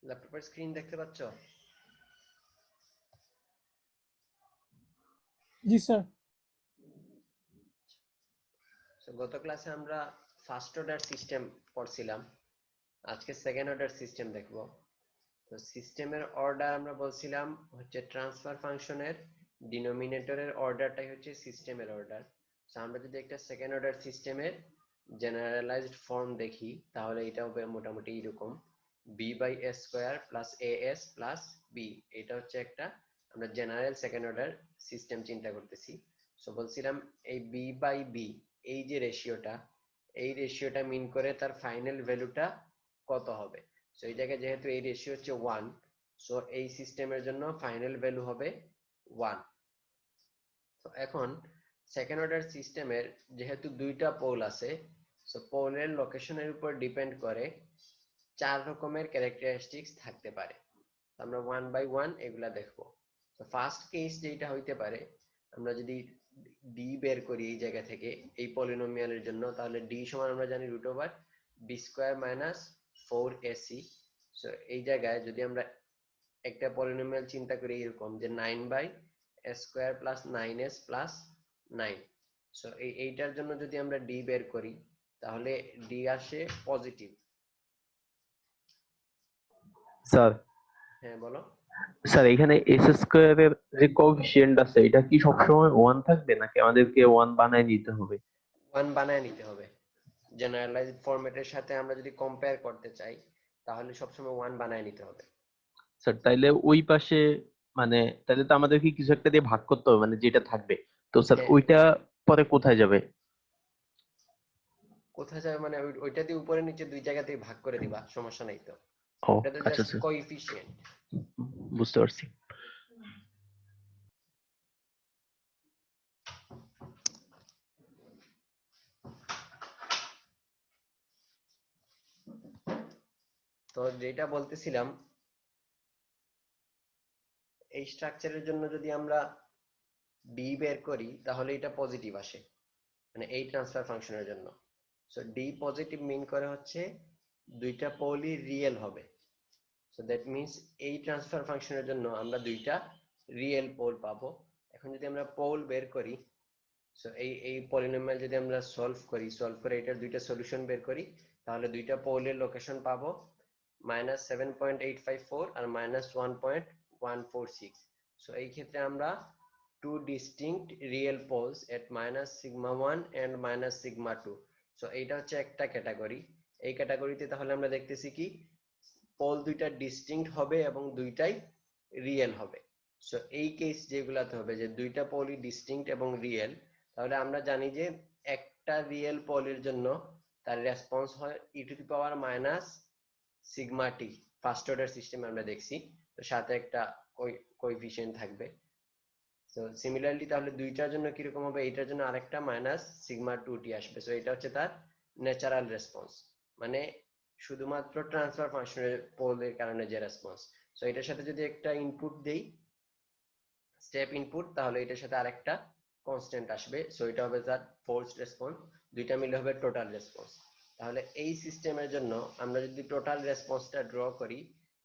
ল্যাপটপের স্ক্রিন দেখতে পাচ্ছ? জি স্যার। গত ক্লাসে আমরা ফার্স্ট অর্ডার সিস্টেম পড়ছিলাম, আজকে সেকেন্ড অর্ডার সিস্টেম দেখব। তো সিস্টেমের অর্ডার আমরা বলছিলাম হচ্ছে ট্রান্সফার ফাংশনের ডিনোমিনেটরের অর্ডারটাই হচ্ছে সিস্টেমের অর্ডার। তো আমরা যদি একটা সেকেন্ড অর্ডার সিস্টেমের জেনারেলাইজড ফর্ম দেখি তাহলে এটা হবে মোটামুটি এরকম, B by A square plus A S plus B. এটা হচ্ছে একটা আমরা জেনারেল সেকেন্ড অর্ডার সিস্টেম চিন্তা করতেছি। সো বলছিলাম এই বি বাই বি, এই যে রেশিওটা, এই রেশিওটা মিন করে তার ফাইনাল ভ্যালুটা কত হবে। সো এই জায়গায় যেহেতু এই রেশিও হচ্ছে 1, সো এই সিস্টেমের জন্য ফাইনাল ভ্যালু হবে 1। তো এখন সেকেন্ড অর্ডার সিস্টেমের যেহেতু দুইটা পোল আছে, সো পোলের লোকেশনের উপর ডিপেন্ড করে 4 রকমের ক্যারেক্টারিস্টিক্স থাকতে পারে। আমরা ওয়ান বাই ওয়ান এগুলা দেখবো। তো ফার্স্ট কেস যেটা হইতে পারে, আমরা যদি ডি বের করি এই জায়গা থেকে এই পলিনোমিয়ালের জন্য, তাহলে ডি সমান আমরা জানি root over B square minus 4ac। So এই জায়গায় যদি আমরা একটা পলিনোমিয়াল চিন্তা করি এরকম যে 9 by square plus 9s plus 9। So এইটার জন্য যদি আমরা ডি বের করি তাহলে ডি আসে পজিটিভ। স্যার হ্যাঁ বলো। স্যার এখানে এস স্কোয়ারের যে কোএফিসিয়েন্ট আছে এটা কি সবসময় 1 থাকবে নাকি আমাদেরকে 1 বানায় নিতে হবে? 1 বানায় নিতে হবে। জেনারেলাইজড ফরম্যাটের সাথে আমরা যদি কম্পেয়ার করতে চাই তাহলে সবসময় 1 বানায় নিতে হবে। স্যার তাইলে ওই পাশে মানে তাহলে তো আমাদেরকে কিছু একটা দিয়ে ভাগ করতে হবে মানে যেটা থাকবে। তো স্যার হ্যাঁ, ওইটা পরে কোথায় যাবে? কোথায় যাবে মানে ওইটা দিয়ে উপরে নিচে দুই জায়গাতেই ভাগ করে দিবা, সমস্যা নাই তো। ও ওটা তো আচ্ছা জাস্ট স্যার, কোএফিশিয়েন্ট। বুঝতে পারছি। তো যেটা বলতেছিলাম, এই স্ট্রাকচারের জন্য যদি আমরা ডি বের করি তাহলে এটা পজিটিভ আসে, মানে এই ট্রান্সফার ফাংশনের জন্য। সো ডি পজিটিভ মিন করে হচ্ছে দুইটা পোলই রিয়েল হবে। সো দ্যাট মিন্স এই ট্রান্সফার ফাংশনের জন্য আমরা দুইটা রিয়েল পোল পাবো। এখন যদি আমরা পোল বের করি, সো এই পলিনোমিয়াল যদি আমরা সলভ করে এটার দুইটা সলিউশন বের করি তাহলে দুইটা পোলের লোকেশন পাবো -7.854 আর -1.146। সো এই ক্ষেত্রে আমরা two distinct real poles at -σ1 and -σ2। So এইটা হচ্ছে একটা ক্যাটাগরি। এই ক্যাটাগরিতে তাহলে আমরা দেখতেছি কি পোল দুইটা ডিস্টিংক্ট হবে এবং দুইটাই রিয়েল হবে। সো এই কেস যেগুলাতে হবে যে দুইটা পোলই ডিস্টিংক্ট এবং রিয়েল, তাহলে আমরা জানি যে একটা রিয়েল পোলের জন্য তার রেসপন্স হয় e⁻⁻σt। ফার্স্ট অর্ডার সিস্টেমে আমরা দেখছি, তো সাথে একটা কোএফিশিয়েন্ট থাকবে। তো সিমিলারলি তাহলে দুইটার জন্য কিরকম হবে, এটার জন্য আরেকটা -σ2t আসবে। সো এটা হচ্ছে তার ন্যাচারাল রেসপন্স, মানে শুধুমাত্র ট্রান্সফার ফাংশনের পোলের কারণে যে রেসপন্স। সো এটার সাথে যদি একটা ইনপুট দেই, স্টেপ ইনপুট, তাহলে এটার সাথে আরেকটা কনস্ট্যান্ট আসবে। সো এটা হবে তার ফোর্সড রেসপন্স, দুইটা মিলে হবে টোটাল রেসপন্স। তাহলে এই সিস্টেমের জন্য আমরা যদি টোটাল রেসপন্সটা ড্র করি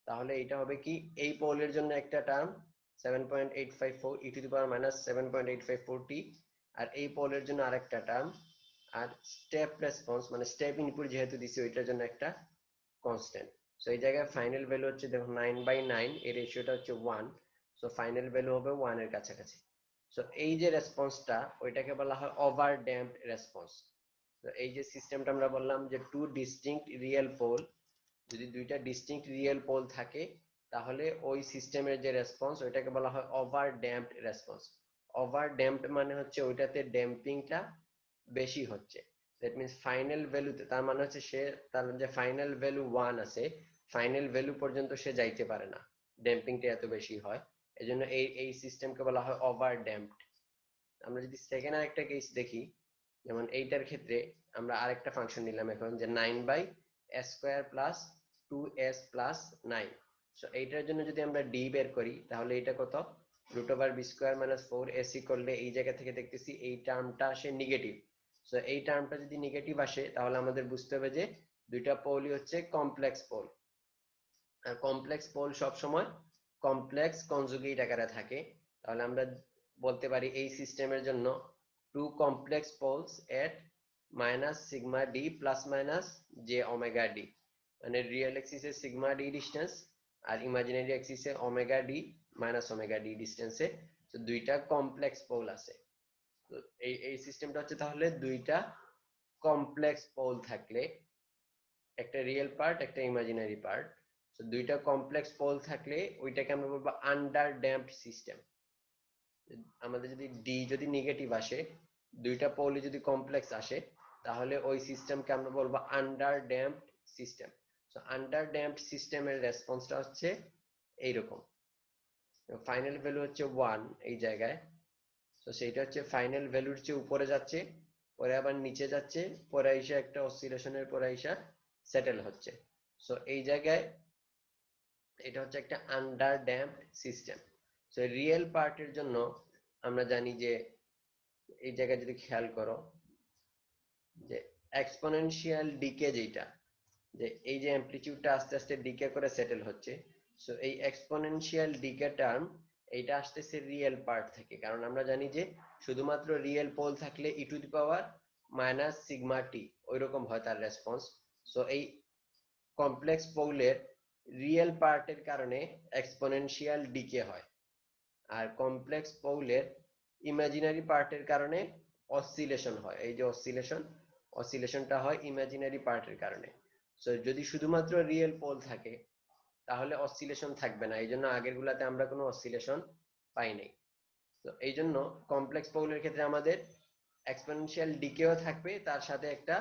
তাহলে এটা হবে কি এই পোলের জন্য একটা টার্ম 7.854 e⁻⁻7.854t, আর এই পোলের জন্য আরেকটা টার্ম, আর স্টেপ রেসপন্স মানে স্টেপ ইনপুট যেহেতু দিছি ওইটার জন্য একটা কনস্ট্যান্ট। সো এই জায়গায় ফাইনাল ভ্যালু হচ্ছে দেখো 9/9, এর রেশিওটা হচ্ছে 1। সো ফাইনাল ভ্যালু হবে 1 এর কাছাকাছি। সো এই যে রেসপন্সটা ওইটাকে বলা হয় ওভার ড্যাম্পড রেসপন্স। তো এই যে সিস্টেমটা আমরা বললাম যে টু ডিস্টিংক্ট রিয়েল পোল, যদি দুইটা ডিস্টিংক্ট রিয়েল পোল থাকে তাহলে ওই সিস্টেমের যে রেসপন্স ওইটাকে বলা হয় over damped response. Over damped মানে হচ্ছে ওইটাতে ড্যাম্পিংটা বেশি হচ্ছে। দ্যাট মিন্স ফাইনাল ভ্যালুতে, তার মানে হচ্ছে সে তার যে ফাইনাল ভ্যালু 1 আছে, ফাইনাল ভ্যালু পর্যন্ত সে যাইতে পারে না, ড্যাম্পিংটা এত বেশি হয়। এজন্য এই সিস্টেমকে বলা হয় ওভার ড্যাম্পড। আমরা যদি সেকেন্ড আরেকটা কেস দেখি, যেমন এইটার ক্ষেত্রে আমরা আরেকটা ফাংশন নিলাম এখন যে 9/s² plus 2s plus 9। So এইটার জন্য যদি আমরা ডি বের করি তাহলে এটা কত, √b² - 4ac করলে এই জায়গা থেকে দেখতেছি এই টার্মটা আসে নেগেটিভ। সো এই টার্মটা যদি নেগেটিভ আসে তাহলে আমাদের বুঝতে হবে যে দুইটা পোলই হচ্ছে কমপ্লেক্স পোল। আর কমপ্লেক্স পোল সব সময় কমপ্লেক্স কনজুগেট আকারে থাকে। তাহলে আমরা বলতে পারি এই সিস্টেমের জন্য two complex poles at minus sigma d plus minus j omega d, মানে রিয়েল এক্সিসে সিগমা ডি ডিস্টেন্স আর ইমাজিনারি এক্সিসে omega d minus omega d ডিস্টেন্সে তো দুইটা কমপ্লেক্স পোল আছে। তো এই সিস্টেমটা হচ্ছে তাহলে দুইটা কমপ্লেক্স পোল থাকলে, একটা রিয়েল পার্ট একটা ইমাজিনারি পার্ট, তো দুইটা কমপ্লেক্স পোল থাকলে ওইটাকে আমরা বলবো আন্ডার ড্যাম্পড সিস্টেম। আমাদের যদি ডি যদি নেগেটিভ আসে, দুইটা পোলই যদি কমপ্লেক্স আসে, তাহলে ওই সিস্টেমকে আমরা বলবো under damped system. So under damped সিস্টেমের রেসপন্সটা হচ্ছে এইরকম, ফাইনাল ভ্যালু হচ্ছে 1 এই জায়গায়। তো সেইটা হচ্ছে ফাইনাল ভ্যালুর চেয়ে উপরে যাচ্ছে, পরে আবার নিচে যাচ্ছে, পরে আইসা একটা অসিলেশনের পরে আইসা সেটেল হচ্ছে। সো এই জায়গায় এটা হচ্ছে একটা under damped system. So real পার্টের জন্য আমরা জানি যে এই জায়গায় যদি খেয়াল করো যে এক্সপোনেনশিয়াল ডিকে, যেটা যে এই যে অ্যামপ্লিটিউডটা আস্তে আস্তে ডিকে করে সেটেল হচ্ছে, সো এই এক্সপোনেনশিয়াল ডিকে টার্ম এইটা আসতেছে রিয়েল পার্ট থেকে, কারণ আমরা জানি যে শুধুমাত্র রিয়েল পোল থাকলে e to the power minus sigma t ওইরকম হয় তার রেসপন্স। সো এই কমপ্লেক্স পোলের রিয়েল পার্টের কারণে এক্সপোনেনশিয়াল ডিকে হয়, আর কমপ্লেক্স পোলের ইমাজিনারি পার্টের কারণে অসিলেশন হয়। এই যে অসিলেশনটা হয় ইমাজিনারি পার্টের কারণে। সো যদি শুধুমাত্র রিয়েল পোল থাকে তাহলে অসিলেশন থাকবে না, এই জন্য আগের গুলাতে আমরা কোনো অসিলেশন পাই নাই। তো এই জন্য কমপ্লেক্স পোলের ক্ষেত্রে আমাদের এক্সপোনেনশিয়াল ডিকেও থাকবে, তার সাথে একটা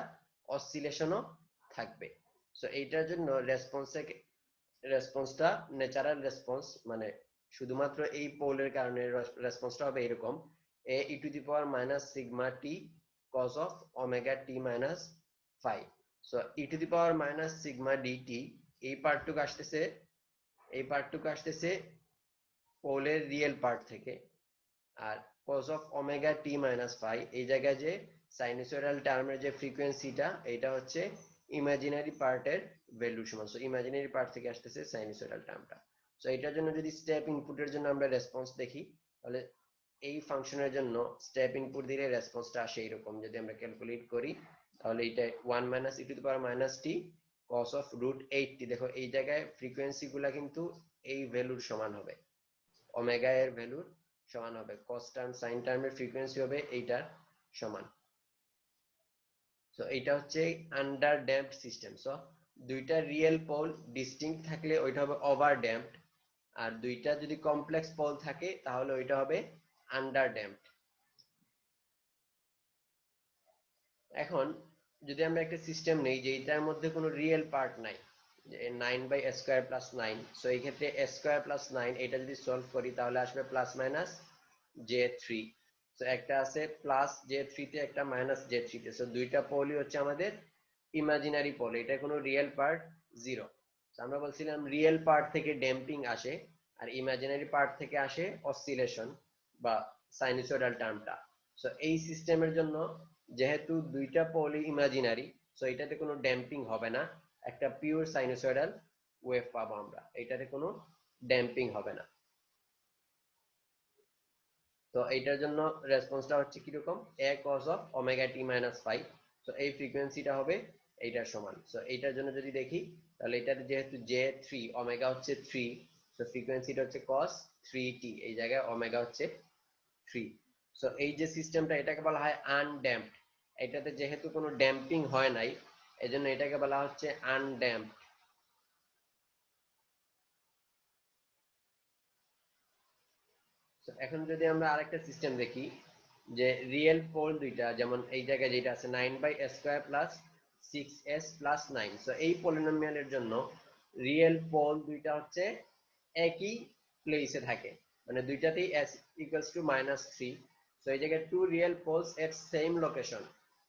অসিলেশনও থাকবে। সো এইটার জন্য রেসপন্সটা ন্যাচারাল রেসপন্স, মানে শুধুমাত্র এই পোলের কারণে রেসপন্সটা হবে এরকম, এ e to the power minus sigma t cos of omega t minus phi. So e to the power minus sigma d t এই পার্টটুকু আসতেছে পোলের রিয়েল পার্ট থেকে, আর cos of omega t minus phi এই জায়গায় যে সাইনোসয়েডাল টার্মের যে ফ্রিকোয়েন্সিটা এটা হচ্ছে ইমাজিনারি পার্টের ভ্যালু সমান। সো ইমাজিনারি পার্ট থেকে আসতেছে সাইনোসয়েডাল টার্মটা। সো এটার জন্য যদি স্টেপ ইনপুটের জন্য আমরা রেসপন্স দেখি, তাহলে এই ফাংশনের জন্য স্টেপ ইনপুট দিলে রেসপন্সটা আসে এরকম। যদি আমরা ক্যালকুলেট করি তাহলে এটা 1 minus e to the power minus t cos of root 80। দেখো এই জায়গায় ফ্রিকোয়েন্সি গুলা কিন্তু এই ভ্যালুর সমান হবে, ওমেগা এর ভ্যালুর সমান হবে, কস টার্ম সাইন টার্মের ফ্রিকোয়েন্সি হবে এইটার সমান। সো এটা হচ্ছে আন্ডার ড্যাম্পড সিস্টেম। সো দুইটা রিয়েল পোল ডিস্টিংক্ট থাকলে ওইটা হবে ওভার ড্যাম্পড, আর দুইটা যদি কমপ্লেক্স পোল থাকে তাহলে ওইটা হবে আন্ডার ড্যাম্পড। এখন যদি আমরা একটা সিস্টেম নেই যে এটার মধ্যে কোনো রিয়েল পার্ট নাই, যে 9/a² + 9, সো এই ক্ষেত্রে a² + 9 এটা যদি সলভ করি তাহলে আসবে প্লাস মাইনাস j3। সো একটা আছে প্লাস j3 তে, একটা মাইনাস j3 তে, সো দুইটা পোলই হচ্ছে আমাদের ইমাজিনারি পোল, এটা কোনো রিয়েল পার্ট জিরো। আমরা বলছিলাম রিয়েল পার্ট থেকে ড্যাম্পিং আসে আর ইমাজিনারি পার্ট থেকে আসে অসিলেশন বা সাইনোসয়েডাল টার্মটা। সো এই সিস্টেমের জন্য যেহেতু দুইটা পোলই ইমাজিনারি, সো এটাতে কোনো ড্যাম্পিং হবে না, একটা পিওর সাইনোসয়েডাল ওয়েভ পাবো আমরা, এটাতে কোনো ড্যাম্পিং হবে না। তো এইটার জন্য রেসপন্সটা হচ্ছে কিরকম, a cos of omega t minus 5। তো এই ফ্রিকোয়েন্সিটা হবে এইটার সমান। সো এইটার জন্য যদি দেখি তাহলে এটাতে যেহেতু j3 ওমেগা হচ্ছে 3, সো ফ্রিকোয়েন্সিটা হচ্ছে cos 3t, এই জায়গায় ওমেগা হচ্ছে 3। সো এই যে সিস্টেমটা এটাকে বলা হয় আনড্যাম্পড, এটাতে যেহেতু কোনো ড্যাম্পিং হয় নাই এজন্য এটাকে বলা হচ্ছে আনড্যাম্পড। এখন যদি আমরা আরেকটা সিস্টেম দেখি যে রিয়েল পোল দুইটা, যেমন এই জায়গায় যেটা আছে 9/a² + 6s + 9, সো এই পলিনোমিয়ালের জন্য রিয়েল পোল দুইটা হচ্ছে একই প্লেসে থাকে, মানে দুইটাতেই s = -3। সো এই জায়গায় two real poles at same location,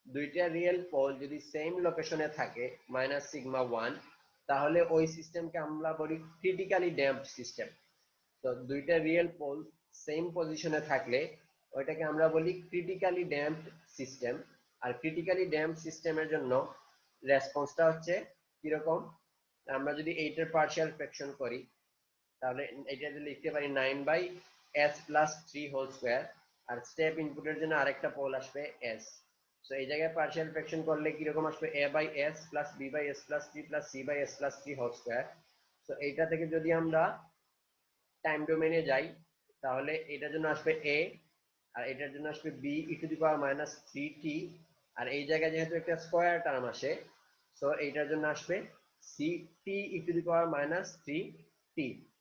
দুইটা রিয়েল পোল যদি সেম লোকেশনে থাকে -σ1, তাহলে ওই সিস্টেমকে আমরা বলি ক্রিটিক্যালি ড্যাম্পড সিস্টেম। তো দুইটা রিয়েল পোল সেম পজিশনে থাকলে ওইটাকে আমরা বলি ক্রিটিক্যালি ড্যাম্পড সিস্টেম। আর ক্রিটিক্যালি ড্যাম্পড সিস্টেমের জন্য রেসপন্সটা হচ্ছে কিরকম, আমরা যদি এইটার পার্শিয়াল ফ্র্যাকশন করি তাহলে এটা লিখতে পারি 9/s+3 হোল স্কয়ার, আর স্টেপ ইনপুটের জন্য আরেকটা পোল আসবে s। সো এই জায়গায় পার্শিয়াল ফ্র্যাকশন করলে কি রকম আসবে a/s + b/s+3 + c/s+3 whole square. So এইটা থেকে যদি আমরা টাইম ডোমেইনে যাই তাহলে এটার জন্য আসবে a, আর এটার জন্য আসবে b e⁻³ আর এই জায়গায় যেহেতু একটা স্কয়ার টার্ম আসে সো এইটার জন্য আসবে c t e⁻³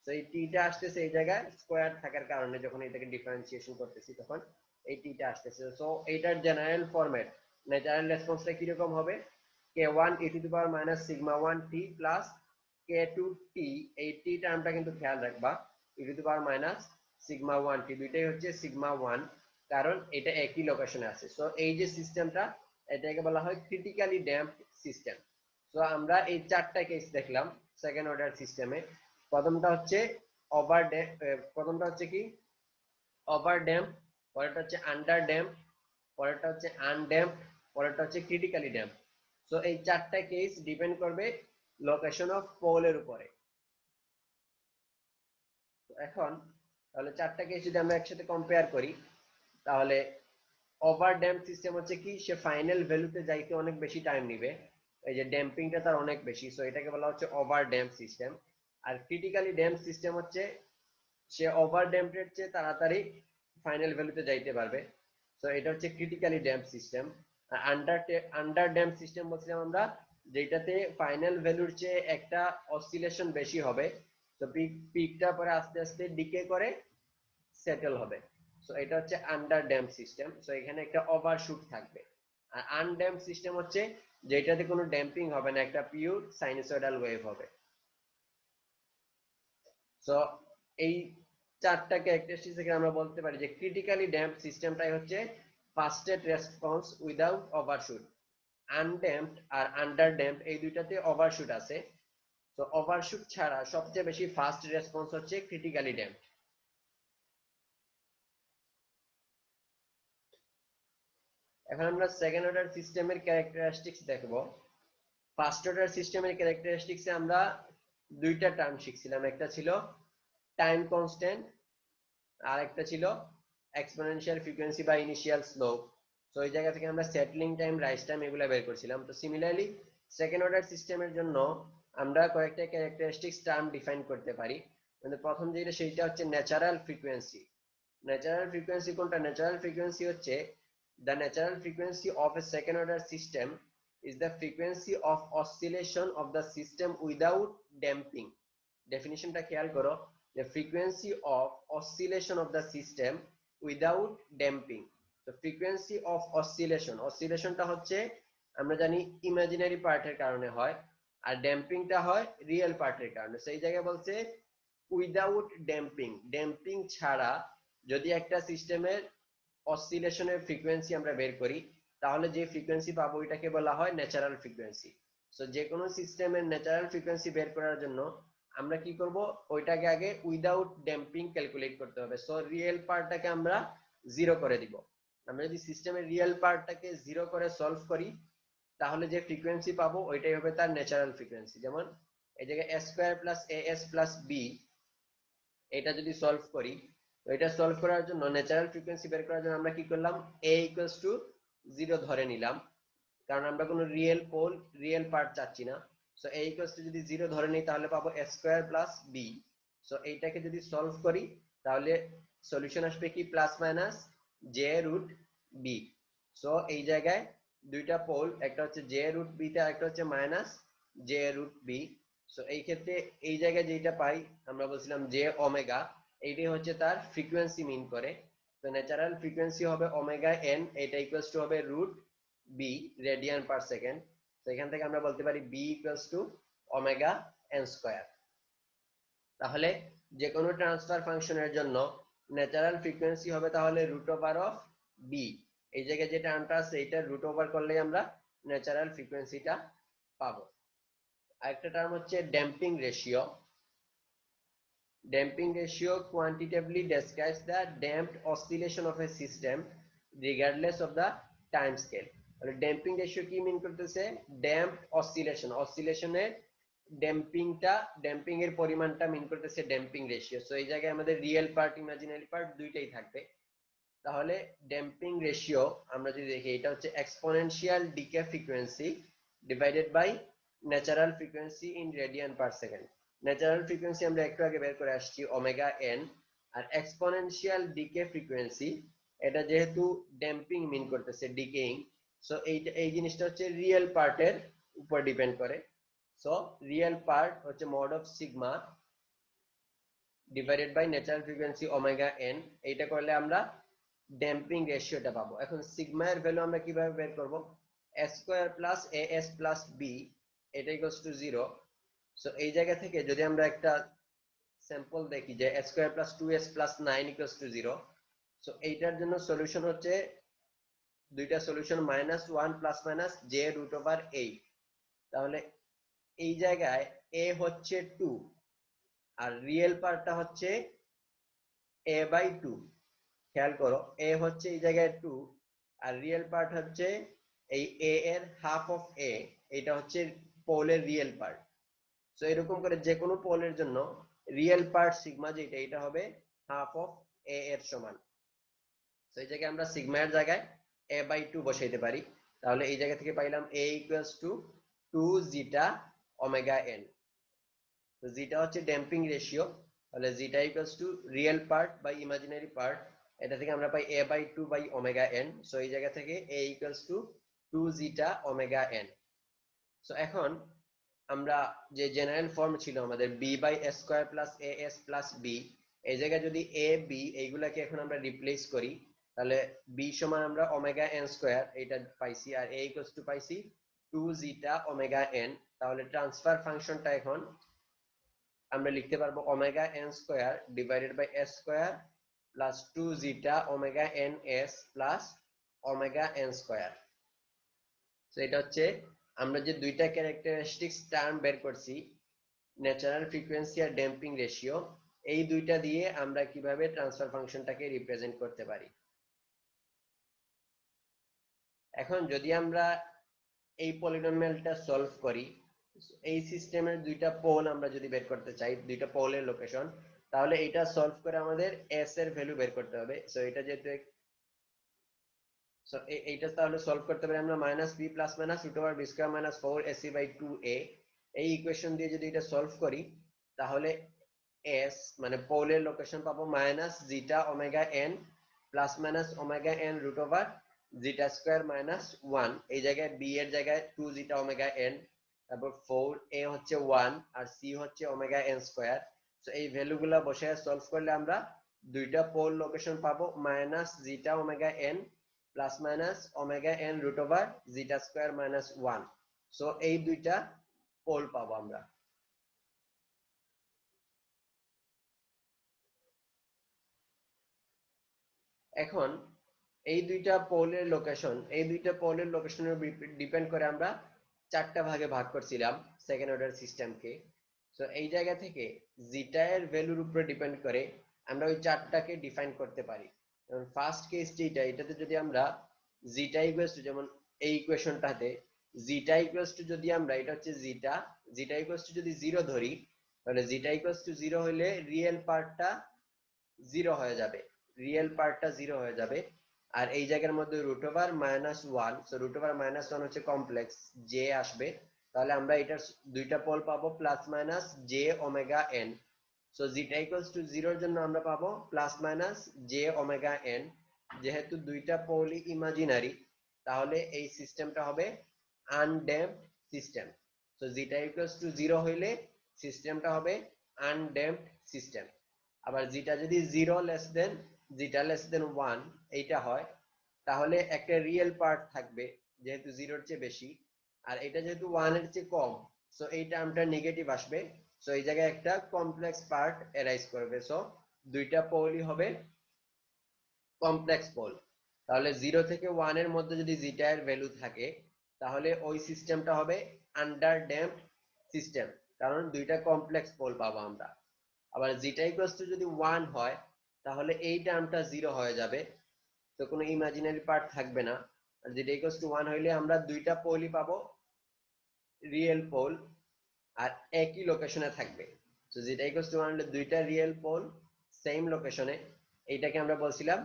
সো এই t টা আসতেছে এই জায়গায় স্কয়ার থাকার কারণে, যখন এটাকে ডিফারেন্সিয়েশন করতেছি তখন এই t টা আসতেছে। সো এইটার জেনারেল ফরম্যাট ন্যাচারাল রেসপন্সটা কি রকম হবে k1 e⁻⁻⁴t প্লাস k2t, এই t টার্মটা কিন্তু খেয়াল রাখবা, e⁻⁻⁴t দুইটাই হচ্ছে σ1 কারণ এটা একই লোকেশনে আছে। সো এই যে সিস্টেমটা এটাকে বলা হয় ক্রিটিক্যালি ড্যাম্পড সিস্টেম। সো আমরা এই চারটা কেস দেখলাম সেকেন্ড অর্ডার সিস্টেমে। প্রথমটা হচ্ছে ওভার ড্যাম্প, প্রথমটা হচ্ছে কি ওভার ড্যাম্প, পরেরটা হচ্ছে আন্ডার ড্যাম্প, পরেরটা হচ্ছে আনড্যাম্প, পরেরটা হচ্ছে ক্রিটিক্যালি ড্যাম্প। সো এই চারটা কেস ডিপেন্ড করবে লোকেশন অফ পোলের উপরে। এখন তাহলে চারটা কেস যদি আমরা একসাথে কম্পেয়ার করি তাহলে ওভার ড্যাম্প সিস্টেম হচ্ছে কি সে ফাইনাল ভ্যালুতে যাইতে অনেক বেশি টাইম নিবে, এই যে ড্যাম্পিংটা তার অনেক বেশি, সো এটাকে বলা হচ্ছে ওভার ড্যাম্প সিস্টেম। আর ক্রিটিক্যালি ড্যাম্প সিস্টেম হচ্ছে সে ওভার ড্যাম্পের চেয়ে তাড়াতাড়ি ফাইনাল ভ্যালুতে যাইতে পারবে, সো এটা হচ্ছে ক্রিটিক্যালি ড্যাম্প সিস্টেম। আর আন্ডার ড্যাম্প সিস্টেম বলছিলাম আমরা যেটাতে ফাইনাল ভ্যালুর চেয়ে একটা অসিলেশন বেশি হবে, তো পিকটা পরে আস্তে আস্তে ডিকে করে সেটেল হবে। সো এটা হচ্ছে আন্ডার ড্যাম্প সিস্টেম, সো এখানে একটা ওভারশুট থাকবে। আর আনড্যাম্প সিস্টেম হচ্ছে যেটাতে কোনো ড্যাম্পিং হবে না, একটা পিওর সাইনোসয়েডাল ওয়েভ হবে। সো এই চারটা ক্যারেক্টারিস্টিক্স থেকে আমরা বলতে পারি যে ক্রিটিক্যালি ড্যাম্প সিস্টেমটাই হচ্ছে fastest response without overshoot. Undamped আর আন্ডার ড্যাম্পড এই দুইটাতে ওভারশুট আছে, তো ওভারশুট ছাড়া সবচেয়ে বেশি ফাস্ট রেসপন্স হচ্ছে ক্রিটিক্যালি ড্যাম্পড। এখন আমরা সেকেন্ড অর্ডার সিস্টেমের ক্যারেক্টারিস্টিক্স দেখব। ফার্স্ট অর্ডার সিস্টেমের ক্যারেক্টারিস্টিক্সে আমরা দুইটা টার্ম শিখছিলাম, একটা ছিল টাইম কনস্ট্যান্ট আর একটা ছিল এক্সপোনেনশিয়াল ফ্রিকোয়েন্সি বা ইনিশিয়াল স্লোপ। সো এই জায়গা থেকে আমরা সেটলিং টাইম, রাইজ টাইম এগুলো বের করছিলাম। তো সিমিলারলি সেকেন্ড অর্ডার সিস্টেমের জন্য আমরা কয়েকটা ক্যারেক্টারিস্টিক্স টার্ম ডিফাইন করতে পারি। মানে প্রথম যেটা সেইটা হচ্ছে ন্যাচারাল ফ্রিকোয়েন্সি। ন্যাচারাল ফ্রিকোয়েন্সি কোনটা? ন্যাচারাল ফ্রিকোয়েন্সি হচ্ছে the natural frequency of a second order system is the frequency of oscillation of the system without damping. ডেফিনিশনটা খেয়াল করো, the frequency of oscillation of the system without damping. তো frequency of oscillation, oscillationটা হচ্ছে আমরা জানি imaginary পার্টের কারণে হয়, আর ড্যাম্পিংটা হয় রিয়েল পার্টের কারণে। সেই জায়গায় বলছে উইদাউট ড্যাম্পিং, ড্যাম্পিং ছাড়া যদি একটা সিস্টেমের অসিলেশনের ফ্রিকোয়েন্সি আমরা বের করি তাহলে যে ফ্রিকোয়েন্সি পাবো এটাকে বলা হয় ন্যাচারাল ফ্রিকোয়েন্সি। সো যে কোনো সিস্টেমের ন্যাচারাল ফ্রিকোয়েন্সি বের করার জন্য আমরা কি করব, ওইটাকে আগে উইদাউট ড্যাম্পিং ক্যালকুলেট করতে হবে। সো রিয়েল পার্টটাকে আমরা জিরো করে দিব। আমরা যদি সিস্টেমের রিয়েল পার্টটাকে জিরো করে সলভ করি তাহলে যে ফ্রিকোয়েন্সি পাবো ওইটাই হবে তার ন্যাচারাল ফ্রিকোয়েন্সি। যেমন এই জায়গায় a² + as+b, এটা যদি সলভ করি, তো এটা সলভ করার জন্য ন্যাচারাল ফ্রিকোয়েন্সি বের করার জন্য আমরা কি করলাম, a = 0 ধরে নিলাম, কারণ আমরা কোনো রিয়েল পোল রিয়েল পার্ট চাচ্ছি না। সো a = যদি 0 ধরে নিই তাহলে পাবো a² + b। সো এইটাকে যদি সলভ করি তাহলে সলিউশন আসবে কি +-j√b। সো এই জায়গায় দুইটা পোল, একটা হচ্ছে j√b তে আর একটা হচ্ছে -j√b। সো এই ক্ষেত্রে এই জায়গায় যেটা পাই আমরা বলছিলাম যে ওমেগা, এইটাই হচ্ছে তার ফ্রিকোয়েন্সি মিন করে। তো ন্যাচারাল ফ্রিকোয়েন্সি হবে ওমেগা n, এটা ইকুয়ালস টু হবে √b রেডিয়ান পার সেকেন্ড। তো এখান থেকে আমরা বলতে পারি b = ওমেগা n²। তাহলে যে কোনো ট্রান্সফার ফাংশনের জন্য ন্যাচারাল ফ্রিকোয়েন্সি হবে তাহলে √b। এই জায়গায় যে টার্মটা আছে এটা রুট ওভার করলেই আমরা ন্যাচারাল ফ্রিকোয়েন্সিটা পাবো। আরেকটা টার্ম হচ্ছে damping ratio. Damping ratio quantitatively describes the damped oscillation of a system regardless of the time scale. Damping ratio কি মিন করতেছে? ড্যাম্পড অসিলেশন, অসিলেশনের ড্যাম্পিং এর পরিমাণটা মিন করতেছে ড্যাম্পিং রেশিও। সো এই জায়গায় আমাদের রিয়েল পার্ট ইমাজিনারি পার্ট দুইটাই থাকবে। তাহলে ড্যাম্পিং রেশিও আমরা যদি দেখি, এটা হচ্ছে exponential decay frequency divided by natural frequency in radian per second. Natural frequency আমরা একটু আগে বের করে আসছি ওমেগা এন, আর এক্সপোনেনশিয়াল ডিকে ফ্রিকোয়েন্সি এটা যেহেতু ড্যাম্পিং মিন করতেছে ডিকেইং, সো এই জিনিসটা হচ্ছে রিয়েল পার্টের উপর ডিপেন্ড করে। সো রিয়েল পার্ট হচ্ছে mod of sigma divided by natural frequency omega n. এইটা করলে আমরা ড্যাম্পিং রেশিওটা পাবো। এখন সিগমা এর ভ্যালু আমরা কিভাবে বের করব? S square plus A S plus B এটা ইকুয়ালস টু 0। সো এই জায়গা থেকে যদি আমরা একটা স্যাম্পল দেখি যে s square plus 2s plus 9 equals to 0, so এইটার জন্য সলিউশন হচ্ছে দুইটা solution -1 plus minus j root over 8। তাহলে এই জায়গায় a হচ্ছে 2 আর রিয়েল পার্টটা হচ্ছে a/2। খেয়াল করো, a হচ্ছে এই জায়গায় 2 আর রিয়েল পার্ট হচ্ছে এই a এর হাফ অফ a, এটা হচ্ছে পোলের রিয়েল পার্ট। সো এরকম করে যে কোনো পোলের জন্য রিয়েল পার্ট সিগমা যেটা এটা হবে হাফ অফ a এর সমান। সো এই জায়গায় আমরা সিগমা এর জায়গায় a/2 বসাইতে পারি। তাহলে এই জায়গা থেকে পাইলাম a equals to 2 zeta omega n। তো জিটা হচ্ছে ড্যাম্পিং রেশিও, তাহলে zeta equals to real part by imaginary part, এটা থেকে আমরা পাই a/2 by omega n। So এই জায়গা থেকে a equals to 2 zeta omega n। So এখন আমরা যে জেনারেল ফর্ম ছিল আমাদের b by s square plus as plus b, এই জায়গায় যদি a b এইগুলাকে এখন আমরা রিপ্লেস করি, তাহলে b সমান আমরা ওমেগা n স্কয়ার এটা পাইছি, আর a ইকুয়ালস টু পাইছি 2 জিটা ওমেগা n। তাহলে ট্রান্সফার ফাংশনটা এখন আমরা লিখতে পারবো omega n square divided by s square plus 2 zeta omega n s plus omega n square. So এটা হচ্ছে আমরা যে দুইটা ক্যারেক্টারিস্টিক্স টার্ম বের করছি, ন্যাচারাল ফ্রিকোয়েন্সি আর ড্যাম্পিং রেশিও, এই দুইটা দিয়ে আমরা কিভাবে ট্রান্সফার ফাংশনটাকে রিপ্রেজেন্ট করতে পারি। এখন যদি আমরা এই পলিনোমিয়ালটা সলভ করি, এই সিস্টেমের দুইটা পোল আমরা যদি বের করতে চাই, দুইটা পোলের লোকেশন, তাহলে এটা সলভ করে আমাদের s এর ভ্যালু বের করতে হবে। সো এটা যেহেতু সো এইটা তাহলে সলভ করতে পারি আমরা -b plus minus root over b square minus 4ac/2a। এই ইকুয়েশন দিয়ে যদি এটা সলভ করি, তাহলে s মানে পোলের লোকেশন পাবো minus zeta omega n plus minus omega n root over zeta square minus 1। এই জায়গায় b এর জায়গায় 2 জিটা ওমেগা n, তারপর 4a হচ্ছে 1 আর c হচ্ছে ওমেগা n স্কয়ার। সো এই ভ্যালুগুলো বসায় সলভ করলে আমরা দুইটা পোল লোকেশন পাবো minus zeta omega n plus minus omega n root over zeta square minus 1। So এই দুইটা পোল পাবো আমরা। এখন এই দুইটা পোলের লোকেশনের ডিপেন্ড করে আমরা চারটা ভাগে ভাগ করছিলাম সেকেন্ড অর্ডার সিস্টেমকে। সো এই জায়গা থেকে জিটা এর ভ্যালুর উপরে ডিপেন্ড করে আমরা ওই চারটাকে ডিফাইন করতে পারি। যেমন ফার্স্ট কেস যেটা, এটাতে যদি আমরা জিটা ইকুয়ালস টু, যেমন এই ইকুয়েশনটাতে জিটা ইকুয়ালস টু যদি আমরা, এটা হচ্ছে জিটা ইকুয়ালস টু যদি 0 ধরি, তাহলে জিটা ইকুয়ালস টু 0 হলে রিয়েল পার্টটা 0 হয়ে যাবে, আর এই জায়গার মধ্যে root over -1, so root over -1 হচ্ছে কমপ্লেক্স জে আসবে। তাহলে আমরা এটার দুইটা পোল পাবো plus minus j omega n। So zeta equals to 0 এর জন্য আমরা পাবো plus minus j omega n। যেহেতু দুইটা পোলই ইমাজিনারি, তাহলে এই সিস্টেমটা হবে undamped system. So zeta equals to 0 হইলে সিস্টেমটা হবে আনড্যাম্পড সিস্টেম। আবার জিটা যদি 1 এইটা হয়, তাহলে একটা রিয়েল পার্ট থাকবে যেহেতু 0 এর চেয়ে বেশি, আর এটা যেহেতু 1 এর চেয়ে কম, সো এই টার্মটা নেগেটিভ আসবে। সো এই জায়গায় একটা কমপ্লেক্স পার্ট অ্যারাইজ করবে। সো দুইটা পোলই হবে কমপ্লেক্স পোল। তাহলে 0 থেকে 1 এর মধ্যে যদি জিটা এর ভ্যালু থাকে, তাহলে ওই সিস্টেমটা হবে আন্ডার ড্যাম্পড সিস্টেম, কারণ দুইটা কমপ্লেক্স পোল পাবো আমরা। আবার জিটা ইকুয়ালস টু যদি 1 হয়, তাহলে এই টার্মটা 0 হয়ে যাবে, তো কোনো ইমাজিনারি পার্ট থাকবে না। আর জিটা ইকুয়ালস টু 1 হইলে আমরা দুইটা পোলই পাবো রিয়েল পোল, আর একই লোকেশনে থাকবে। তো যেটা ইকুয়ালস টু মানে দুইটা রিয়েল পোল সেম লোকেশনে, এইটাকে আমরা বলছিলাম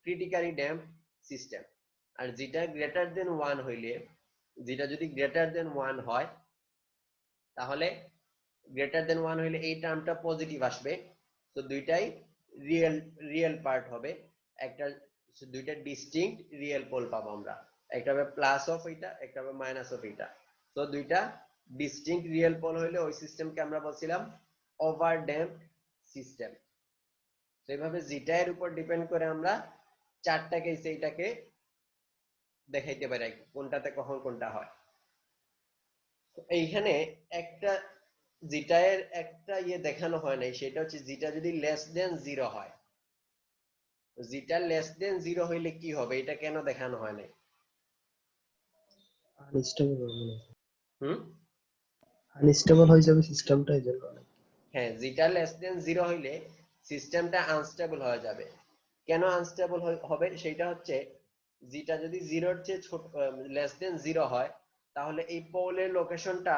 ক্রিটিক্যালি ড্যাম্প সিস্টেম। আর যেটা গ্রেটার দেন 1 হইলে, যেটা যদি গ্রেটার দেন 1 হয়, তাহলে গ্রেটার দেন 1 হইলে এই টার্মটা পজিটিভ আসবে। তো দুইটাই রিয়েল রিয়েল পার্ট হবে। একটা দুইটা ডিস্টিংক্ট রিয়েল পোল পাবো আমরা, একটা হবে প্লাস অফ এটা, একটা হবে মাইনাস অফ এটা। তো দুইটা ডিস্টিংক্ট রিয়েল পোল হইলে ওই সিস্টেমকে আমরা বলছিলাম ওভার ড্যাম্পড সিস্টেম। তো এইভাবে যেটা এর উপর ডিপেন্ড করে আমরা চারটা কেসে এইটাকে দেখাইতে পারি কোনটাতে কখন কোনটা হয়। এইখানে একটা যেটা এর একটা দেখানো হয় নাই, সেটা হচ্ছে যেটা যদি লেস দেন 0 হয়। যেটা লেস দেন 0 হইলে কি হবে, এটা কেন দেখানো হয় নাই? আনস্টেবল হবে না, হুম, আনস্টেবল হয়ে যাবে সিস্টেমটা এই জন্য। হ্যাঁ, যেটা লেস দেন 0 হইলে সিস্টেমটা আনস্টেবল হয়ে যাবে। কেন আনস্টেবল হবে সেটা হচ্ছে, যেটা যদি 0 এর চেয়ে ছোট লেস দেন 0 হয়, তাহলে এই পোলের লোকেশনটা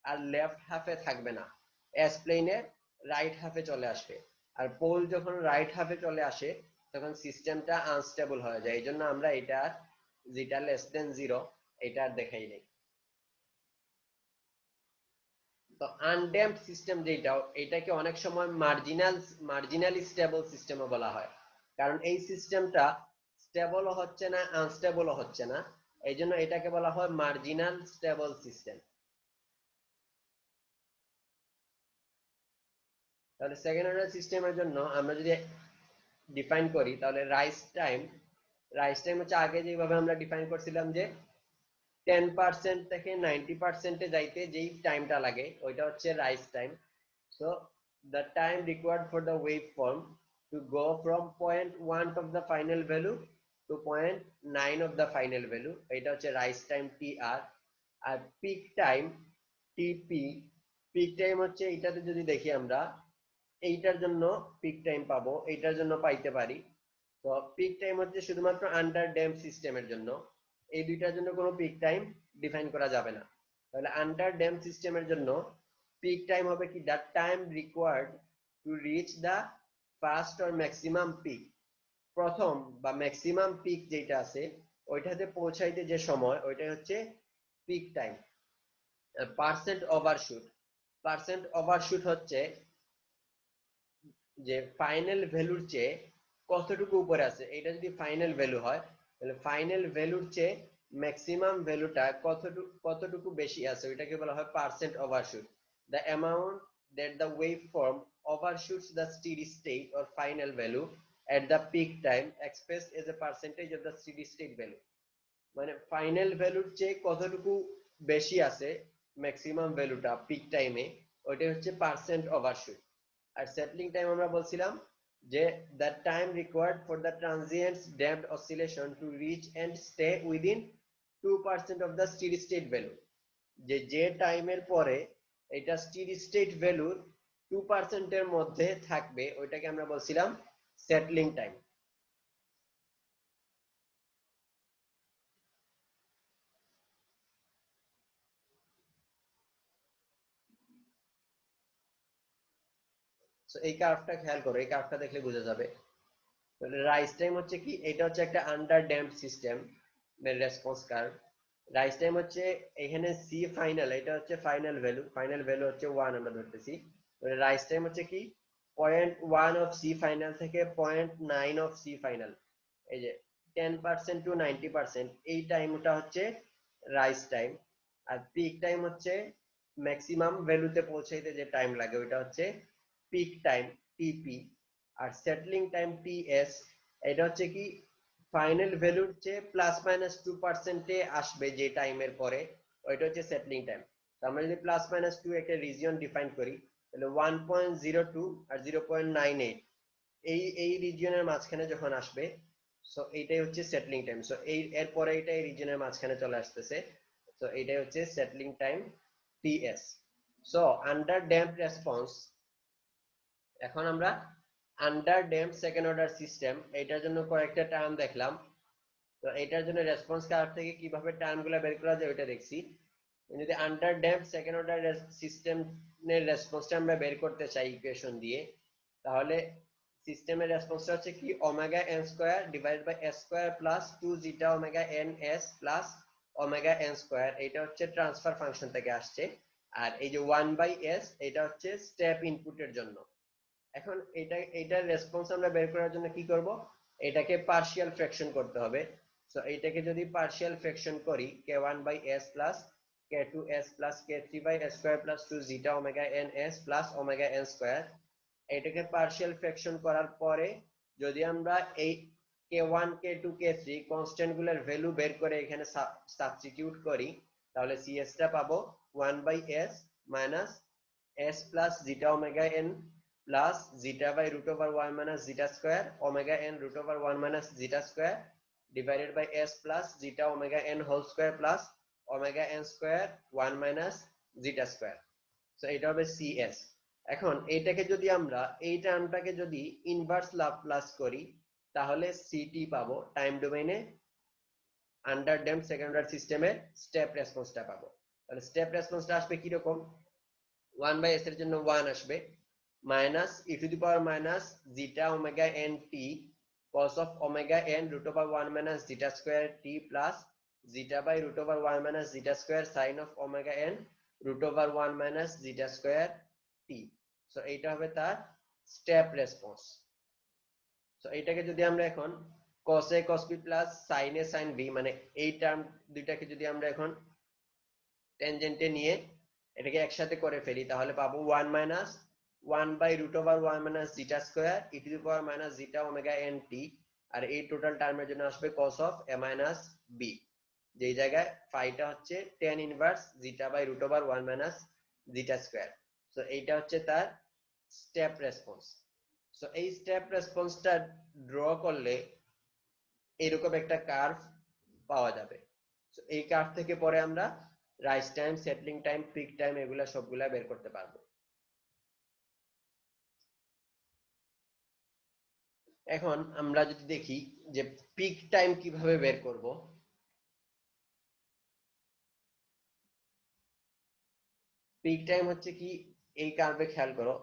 আর লেফট হাফে থাকবে না, এস প্লেনের রাইট হাফে চলে আসবে। আর পোল যখন রাইট হাফে চলে আসে, তখন সিস্টেমটা আনস্টেবল হয়ে যায়। এই জন্য আমরা এটা যেটা লেস দেন 0 এটা আর দেখাই নাই। তো আনড্যাম্পড সিস্টেম যেটাও, এটাকে অনেক সময় মার্জিনালি স্টেবল সিস্টেমও বলা হয়। কারণ এই সিস্টেমটা স্টেবলও হচ্ছে না, আনস্টেবলও হচ্ছে না, এই জন্য এটাকে বলা হয় মার্জিনাল স্টেবল সিস্টেম। তাহলে সেকেন্ড অর্ডার সিস্টেমের জন্য আমরা যদি ডিফাইন করি, তাহলে রাইস টাইম হচ্ছে আগে যেভাবে আমরা ডিফাইন করছিলাম যে 10% থেকে 90% এ যাইতে যেই টাইমটা লাগে ওইটা হচ্ছে rise time. So the time required for the waveform to go from point 1 of the final value to point 9 of the final value, এটা হচ্ছে রাইস টাইম tr। আর peak time tp, peak time হচ্ছে এটাতে যদি দেখি আমরা এইটার জন্য পিক টাইম পাবো, এইটার জন্য পাইতে পারি। তো পিক টাইম হচ্ছে শুধুমাত্র আন্ডার ড্যাম্প সিস্টেমের জন্য, এই দুইটার জন্য কোনো পিক টাইম ডিফাইন করা যাবে না। তাহলে আন্ডার ড্যাম্প সিস্টেমের জন্য পিক টাইম হবে কি, the time required to reach the first or maximum peak. প্রথম বা ম্যাক্সিমাম পিক যেটা আছে ওইটাতে পৌঁছাইতে যে সময়, ওইটাই হচ্ছে পিক টাইম। পার্সেন্ট ওভারশুট হচ্ছে যে ফাইনাল ভ্যালুর চেয়ে কতটুকু উপরে আছে। এটা যদি ফাইনাল ভ্যালু হয়, তাহলে ফাইনাল ভ্যালুর চেয়ে ম্যাক্সিমাম ভ্যালুটা কতটুকু বেশি আছে, ওইটাকে বলা হয় percent overshoot. The amount that the wave form overshoots the steady state or final value at the peak time expressed as a percentage of the steady state value। মানে ফাইনাল ভ্যালুর চেয়ে কতটুকু বেশি আছে ম্যাক্সিমাম ভ্যালুটা পিক টাইমে, ওইটা হচ্ছে পার্সেন্ট ওভারশুট। আর সেটলিং টাইম আমরা বলছিলাম যে the time required for the transients damped oscillation to reach and stay within 2% of the steady state value. যে টাইমের পরে এটা স্টেডি স্টেট ভ্যালুর 2% এর মধ্যে থাকবে, ওইটাকে আমরা বলছিলাম সেটলিং টাইম। এই কার্ভটা খেয়াল করো, এই কার্ভটা দেখলে বোঝা যাবে। রাইস টাইম হচ্ছে কি, এটা হচ্ছে একটা under damp system response curve. Rice time হচ্ছে এখানে সি ফাইনাল, এটা হচ্ছে ফাইনাল ভ্যালু হচ্ছে 1 আমরা ধরতেছি। রাইস টাইম হচ্ছে কি 0.1 অফ সি ফাইনাল থেকে 0.9 অফ সি ফাইনাল, এই যে 10% টু 90%, এই টাইমটা হচ্ছে রাইস টাইম। আর পিক টাইম হচ্ছে ম্যাক্সিমাম ভ্যালুতে পৌঁছাইতে যে টাইম লাগে, ওইটা হচ্ছে পিক টাইম টিপি। আর সেটলিং টাইম টিএস, এটা হচ্ছে কি ফাইনাল ভ্যালুর চেয়ে প্লাস মাইনাস 2% এ আসবে যে টাইমের পরে, ওইটা হচ্ছে সেটলিং টাইম। আমরা যদি প্লাস মাইনাস 2 একটা রিজিয়ন ডিফাইন করি, তাহলে 1.02 আর 0.98 এই রিজিয়নের মাঝখানে যখন আসবে, সো এইটাই হচ্ছে সেটলিং টাইম। সো এরপরে এটা এই রিজিয়নের মাঝখানে চলে আসতেছে, তো এইটাই হচ্ছে settling time TS. So under damp response, এখন আমরা under damp second order system, এটার জন্য কয়েকটা টার্ম দেখলাম। তো এটার জন্য রেসপন্স কার্ভ থেকে কিভাবে টার্মগুলো বের করা যায় ওটা দেখছি। যদি আন্ডার ড্যাম্প সেকেন্ড অর্ডার সিস্টেমের রেসপন্সটা আমরা বের করতে চাই ইকুয়েশন দিয়ে, তাহলে সিস্টেমের রেসপন্সটা হচ্ছে কি omega n square divided by s square plus 2 zeta omega n s plus omega n square. এটা হচ্ছে ট্রান্সফার ফাংশন থেকে আসছে। আর এই যে 1/s এটা হচ্ছে স্টেপ ইনপুটের জন্য। এখন এটার রেসপন্স আমরা বের করার জন্য কি করব, এটাকে পার্শিয়াল ফ্র্যাকশন করতে হবে। সো এইটাকে যদি পার্শিয়াল ফ্র্যাকশন করি k1/s plus k2s plus k3/s square plus 2 zeta omega n s plus omega n square, এটাকে পার্শিয়াল ফ্র্যাকশন করার পরে যদি আমরা এই k1 k2 k3 কনস্ট্যান্ট গুলোর ভ্যালু বের করে এখানে সাবস্টিটিউট করি, তাহলে cs টা পাবো 1/s minus s plus zeta omega n plus zeta by root over 1 minus zeta square omega n root over 1 minus zeta square divided by s plus zeta omega n whole square plus omega n square 1 minus zeta square. So এটা হবে cs। এখন এইটাকে যদি আমরা এই টার্মটাকে যদি inverse Laplace করি, তাহলে ct পাবো টাইম ডোমেইনে আন্ডার ড্যাম্প সেকেন্ড অর্ডার সিস্টেমের স্টেপ রেসপন্সটা পাবো। তাহলে স্টেপ রেসপন্সটা আসবে কি রকম, 1/s এর জন্য 1 আসবে minus e to the power minus zeta omega n t cos of omega n root over 1 minus zeta square t plus zeta by root over 1 minus zeta square sin of omega n root over 1 minus zeta square t। So এইটা হবে তার step response. So এইটাকে যদি আমরা এখন cos a cos b plus sin a sin b, মানে এই term দুইটাকে যদি আমরা এখন ট্যানজেন্টে নিয়ে এটাকে একসাথে করে ফেলি, তাহলে পাবো 1 minus 1 by root over 1 minus zeta square e to the power minus zeta omega n t. আর এই টোটাল টার্মের জন্য আসবে cos of a minus b, যেই জায়গায় ফাইটা হচ্ছে tan inverse zeta by root over 1 minus zeta square. So এইটা হচ্ছে তার স্টেপ রেসপন্স। সো এই স্টেপ রেসপন্সটা ড্র করলে এরকম একটা কার্ভ পাওয়া যাবে। সো এই কার্ভ থেকে পরে আমরা rise time, settling time, peak time এগুলা সবগুলা বের করতে পারবো। এখন আমরা যদি দেখি যে পিক টাইম কিভাবে বের করব, পিক টাইম হচ্ছে কি, এই কার্ভে খেয়াল করো,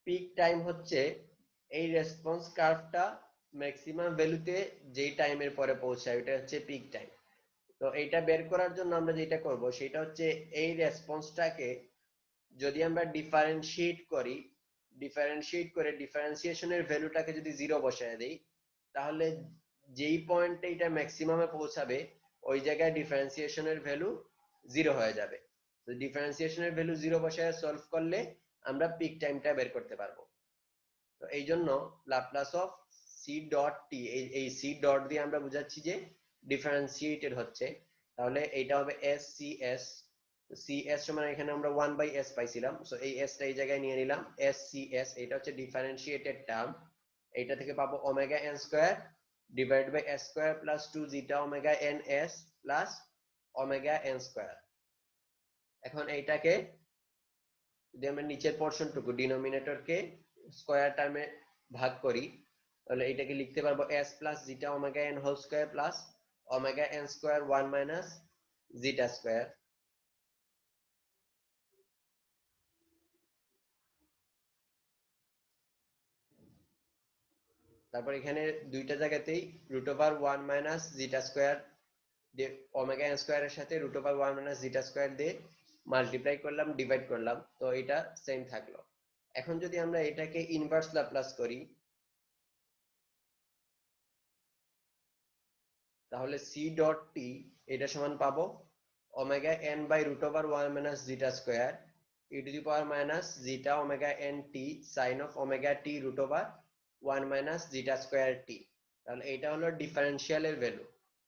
পিক টাইম হচ্ছে এই রেসপন্স কার্ভটা ম্যাক্সিমাম ভ্যালুতে যেই টাইমের পরে পৌঁছায় এটা হচ্ছে পিক টাইম। তো এইটা বের করার জন্য আমরা যেটা করব সেটা হচ্ছে এই রেসপন্সটাকে যদি আমরা ডিফারেন্সিয়েট করি, ডিফারেন্সিয়েট করে ডিফারেন্সিয়েশনের ভ্যালুটাকে যদি 0 বসায় দেই, তাহলে যেই পয়েন্টে এটা ম্যাক্সিমামে পৌঁছাবে ওই জায়গায় ডিফারেন্সিয়েশনের ভ্যালু 0 হয়ে যাবে। তো ডিফারেন্সিয়েশনের ভ্যালু 0 বসায় সলভ করলে আমরা পিক টাইমটা বের করতে পারবো। তো এই জন্য Laplace of c dot t, এই সি ডট দিয়ে আমরা বুঝাচ্ছি যে ডিফারেন্সিয়েটেড হচ্ছে, তাহলে এইটা হবে s c s. C s সমান এখানে আমরা 1/s পাইছিলাম, সো এই s টা এই জায়গায় নিয়ে নিলাম, এস সি এস এটা হচ্ছে ডিফারেন্সিয়েটেড টার্ম। এইটা থেকে পাবো omega n square divide by s square plus 2 zeta omega n s plus omega n square. এখন এইটাকে যদি আমরা নিচের পোরশনটুকু ডিনোমিনেটরকে স্কয়ার টার্মে ভাগ করি, তাহলে এটাকে লিখতে পারবো s plus zeta omega n whole square plus omega n square 1 minus zeta square. তারপর এখানে দুইটা জায়গাতেই root over 1 minus zeta square দিয়ে ওমেগা n স্কয়ারের সাথে root over 1 minus zeta square দিয়ে মাল্টিপ্লাই করলাম, ডিভাইড করলাম, তো এটা সেম থাকলো। এখন যদি আমরা এটাকে ইনভার্স ল্যাপ্লাস করি, তাহলে সি ডট টি এটা সমান পাবো omega n by root over 1 minus zeta square e to the power minus zeta omega n t sine of omega t root over 1 minus zeta square t. তাহলে এটা হলো ডিফারেন্সিয়ালের value.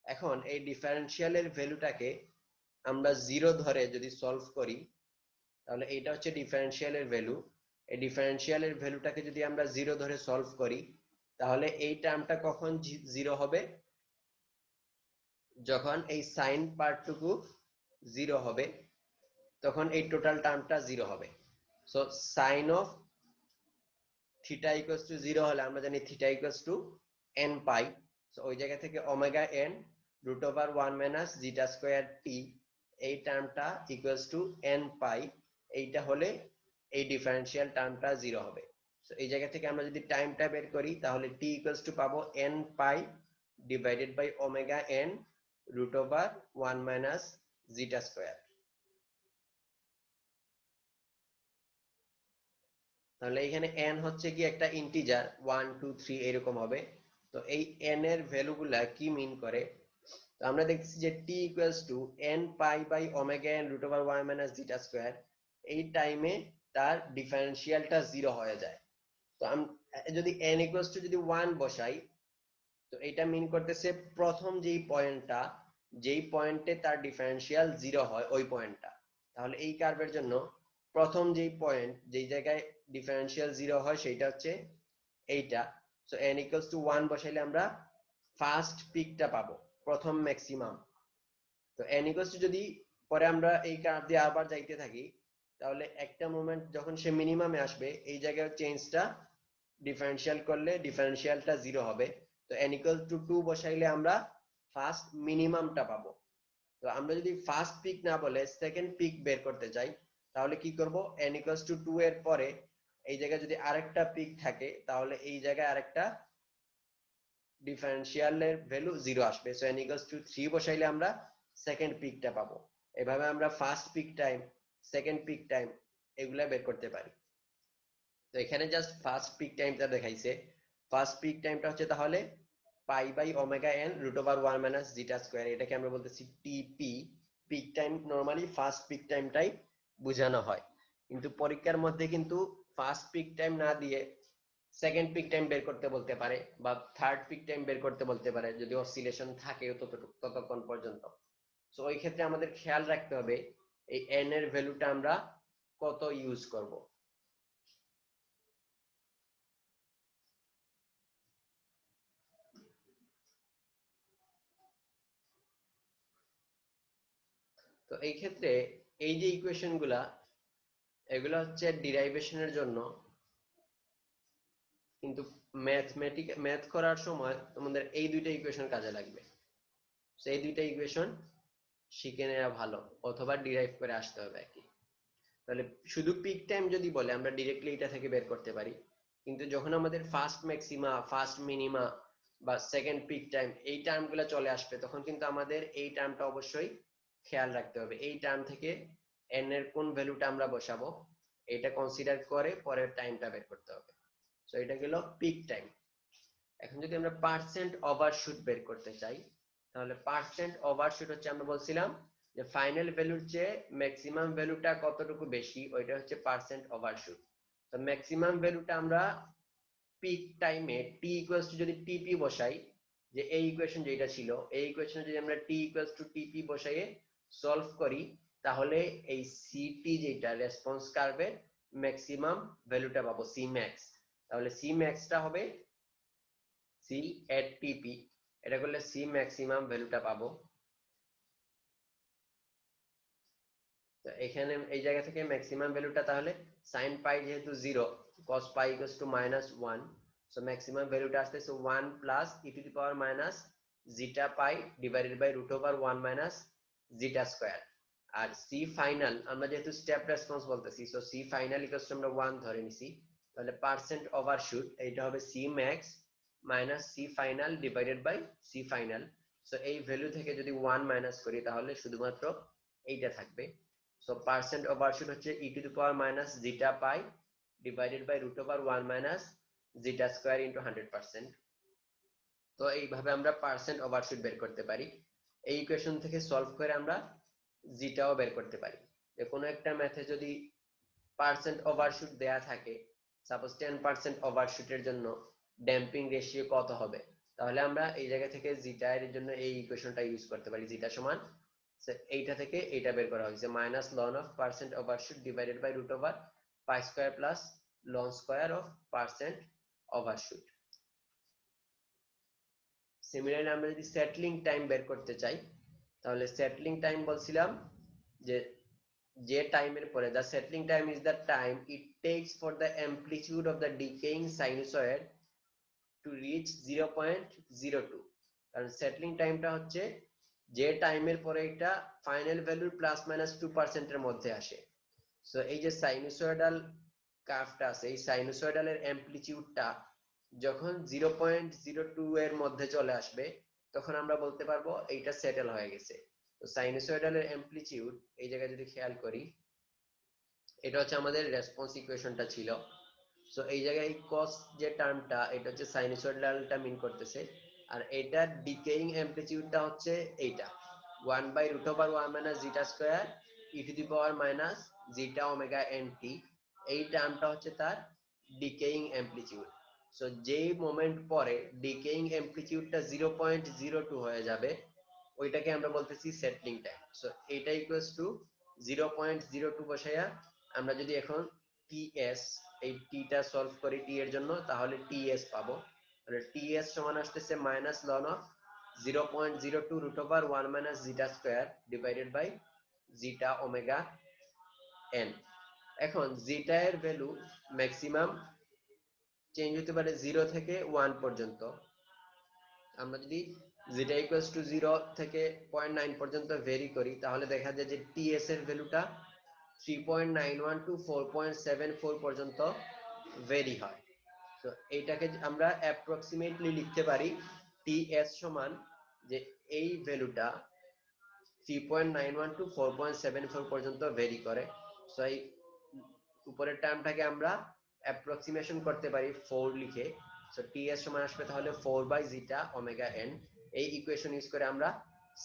এখন এই ডিফারেন্সিয়ালের ভ্যালুটাকে আমরা 0 ধরে যদি সলভ করি, তাহলে এইটা হচ্ছে ডিফারেন্সিয়ালের ভ্যালু। এই ডিফারেন্সিয়ালের ভ্যালুটাকে যদি আমরা 0 ধরে সলভ করি, তাহলে এই টার্মটা কখন 0 হবে, যখন এই সাইন পার্টটুকু 0 হবে তখন এই টোটাল টার্মটা 0 হবে। So sine of theta equals to 0 হলে আমরা জানি theta equals to n pi. So ওই জায়গা থেকে omega n root over 1 minus zeta square t, এই টার্মটা ইকুয়ালস টু n পাই, এইটা হলে এই ডিফারেন্সিয়াল টার্মটা 0 হবে। সো এই জায়গা থেকে আমরা যদি টাইমটা বের করি তাহলে t ইকুয়ালস টু পাবো n pi divided by omega n root over 1 minus zeta square. তাহলে এখানে n হচ্ছে কি একটা ইন্টিজার 1 2 3 এরকম হবে। তো এই n এর ভ্যালুগুলা কি মিন করে, তো আমরা দেখছি যে t equals to n pi by omega n root over 1 minus zeta square, এই টাইমে তার ডিফারেন্সিয়ালটা 0 হয়ে যায়। তো যদি n ইকুয়ালস টু যদি 1 বসাই, তো এটা মিন করতেছে প্রথম যেই পয়েন্টে তার ডিফারেন্সিয়াল 0 হয় ওই পয়েন্টটা। তাহলে এই কার্ভের জন্য প্রথম যেই জায়গায় ডিফারেন্সিয়াল 0 হয় সেটা হচ্ছে এইটা। সো n ইকুয়ালস টু 1 বসাইলে আমরা ফার্স্ট পিকটা পাবো, প্রথম ম্যাক্সিমাম। তো n ইকুয়ালস টু যদি পরে আমরা এই কার্ভ দিয়ে আবার যাইতে থাকি, তাহলে একটা মোমেন্ট যখন সে মিনিমামে আসবে এই জায়গায় চেঞ্জটা ডিফারেন্সিয়াল করলে ডিফারেন্সিয়ালটা 0 হবে। তো n ইকুয়াল টু 2 বসাইলে আমরা ফার্স্ট মিনিমামটা পাবো। তো আমরা যদি ফার্স্ট পিক না বলে সেকেন্ড পিক বের করতে চাই, তাহলে কি করব, n ইকুয়ালস টু 2 এর পরে এই জায়গায় যদি আরেকটা পিক থাকে তাহলে এই জায়গায় আরেকটা ডিফারেন্সিয়ালের ভ্যালু 0 আসবে। সো n ইকুয়ালস টু 3 বসাইলে আমরা সেকেন্ড পিকটা পাবো। এভাবে আমরা first peak time, second peak time এগুলা বের করতে পারি। তো এখানে জাস্ট ফার্স্ট পিক টাইমটা দেখাইছে। ফার্স্ট পিক টাইমটা হচ্ছে তাহলে pi by omega n root over 1 minus zeta square, এটাকে আমরা বলতেছি t p. Peak time normally first peak টাইমটাই বোঝানো হয়, কিন্তু পরীক্ষার মধ্যে কিন্তু ফার্স্ট পিক টাইম না দিয়ে সেকেন্ড পিক টাইম বের করতে বলতে পারে বা থার্ড পিক টাইম বের করতে বলতে পারে, যদি অসিলেশন থাকে ততক্ষণ পর্যন্ত। সো ওই ক্ষেত্রে আমাদের খেয়াল রাখতে হবে এই n এর ভ্যালুটা আমরা কত ইউজ করব। তো এই ক্ষেত্রে এই যে ইকুয়েশন গুলা, এগুলো হচ্ছে ডিরাইভেশনের জন্য, কিন্তু ম্যাথ করার সময় তোমাদের এই দুইটা ইকুয়েশন কাজে লাগবে। সেই দুইটা ইকুয়েশন শিখে নেওয়া ভালো, অথবা ডিরাইভ করে আসতে হবে আর কি। তাহলে শুধু পিক টাইম যদি বলে আমরা ডিরেক্টলি এটা থেকে বের করতে পারি, কিন্তু যখন আমাদের ফার্স্ট ম্যাক্সিমা, ফার্স্ট মিনিমা বা সেকেন্ড পিক টাইম এই টার্মগুলো চলে আসবে, তখন কিন্তু আমাদের এই টার্মটা অবশ্যই খেয়াল রাখতে হবে। এই টার্ম থেকে n এর কোন ভ্যালুটা আমরা বসাবো এটা কনসিডার করে পরের টাইমটা বের করতে হবে। সো এটা গেল পিক টাইম। এখন যদি আমরা পার্সেন্ট ওভারশুট বের করতে চাই, তাহলে পার্সেন্ট ওভারশুট হচ্ছে আমরা বলছিলাম যে ফাইনাল ভ্যালুর চেয়ে ম্যাক্সিমাম ভ্যালুটা কতটুকু বেশি, ওইটা হচ্ছে পার্সেন্ট ওভারশুট। তো ম্যাক্সিমাম ভ্যালুটা আমরা পিক টাইমে t ইকুয়ালস টু যদি টিপি বসাই, যে এই ইকুয়েশন যেটা ছিল এই ইকুয়েশনে যদি আমরা t ইকুয়ালস টু টিপি বসাইয়ে সলভ করি, তাহলে এই সিটি যেটা রেসপন্স কার্ভের ম্যাক্সিমাম ভ্যালুটা পাবো সি ম্যাক্স। তাহলে সি ম্যাক্সটা হবে সি এট টিপি, এটা করলে সি ম্যাক্সিমাম ভ্যালুটা পাবো। তো এখানে এই জায়গা থেকে ম্যাক্সিমাম ভ্যালুটা তাহলে sin পাই যেহেতু 0, cos pi equals to -1, so maximum ভ্যালুটা আসতেছে 1 plus e to the power minus zeta pi divided by root over 1 minus zeta square. আর সি ফাইনাল আমরা যেহেতু স্টেপ রেসপন্স বলতেছি, so c final equals to আমরা 1 ধরে নিছি। তাহলে পার্সেন্ট ওভারশুট এইটা হবে c max minus c final divided by c final. So এই ভ্যালু থেকে যদি 1 মাইনাস করি তাহলে শুধুমাত্র এইটা থাকবে। সো পার্সেন্ট ওভারশুট হচ্ছে e to the power minus zeta pi divided by root over 1 minus zeta square into 100%। তো এইভাবে আমরা পার্সেন্ট ওভারশুট বের করতে পারি। এই ইকুয়েশন থেকে সলভ করে আমরা জিটাও বের করতে পারি। যে কোনো একটা ম্যাথে যদি পার্সেন্ট ওভারশুট দেয়া থাকে, সাপোজ 10% ওভারশুটের জন্য ড্যাম্পিং রেশিও কত হবে, তাহলে আমরা এই জায়গা থেকে জিটা এর জন্য এই ইকুয়েশনটা ইউজ করতে পারি। জিটা সমান এইটা থেকে এইটা বের করা হয়েছে minus ln of percent overshoot divided by root over pi square plus ln square of percent overshoot. Similarly আমরা যদি সেটলিং টাইম বের করতে চাই, তাহলে সেটলিং টাইম বলছিলাম যে টাইমের পরে the settling time is the time it takes for the amplitude of the decaying sinusoid to reach 0.02, কারণ সেটলিং টাইমটা হচ্ছে যে টাইমের পরে এটা ফাইনাল ভ্যালুর প্লাস মাইনাস 2% এর মধ্যে আসে। সো এই যে সাইনুসয়েডাল কার্ভটা আছে, এই সাইনুসয়েডালের অ্যামপ্লিটিউডটা যখন 0.02 এর মধ্যে চলে আসবে তখন আমরা বলতে পারবো এইটা সেটেল হয়ে গেছে। তো সাইনুসয়েডালের অ্যামপ্লিটিউড এই জায়গায় যদি খেয়াল করি, এটা হচ্ছে আমাদের রেসপন্স ইকুয়েশনটা ছিল। সো এই জায়গায় কস যে টার্মটা, এটা হচ্ছে সাইনুসয়েডালটা মিন করতেছে, আর এটা ডিকেইং অ্যামপ্লিটিউডটা হচ্ছে এইটা 1/√1 - zeta square e⁻⁻ zeta omega nt। এই টার্মটা হচ্ছে তার ডিকেইং অ্যামপ্লিটিউড। সো যেই মোমেন্ট পরে ডিকেইং অ্যামপ্লিটিউডটা 0.02 হয়ে যাবে ওইটাকে আমরা বলতেছি সেটলিং টাইম। সো এটা ইকুয়ালস টু 0.02 বসাইয়া আমরা যদি এখন ts, এই টিটা সলভ করি টি এর জন্য, তাহলে ts পাবো। তাহলে ts সমান আসতেছে minus ln of 0.02√1 - zeta square divided by zeta omega n। এখন জিটা এর ভ্যালু ম্যাক্সিমাম চেঞ্জ হতে পারে 0 থেকে 1 পর্যন্ত। আমরা যদি জিটা ইকুয়ালস টু 0 থেকে 0.9 পর্যন্ত ভেরি করি তাহলে দেখা যায় যে ts এর ভ্যালুটা 3.91 টু 4.74 পর্যন্ত ভেরি হয়। তো এইটাকে আমরা অ্যাপ্রক্সিমেটলি লিখতে পারি ts সমান যে এই ভ্যালুটা 3.91 টু 4.74 পর্যন্ত ভেরি করে। সো এই উপরের টার্মটাকে আমরা অ্যাপ্রক্সিমেশন করতে পারি 4 লিখে। সো ts সমান আসবে তাহলে 4/zeta ওমেগা n। এই ইকুয়েশন ইউজ করে আমরা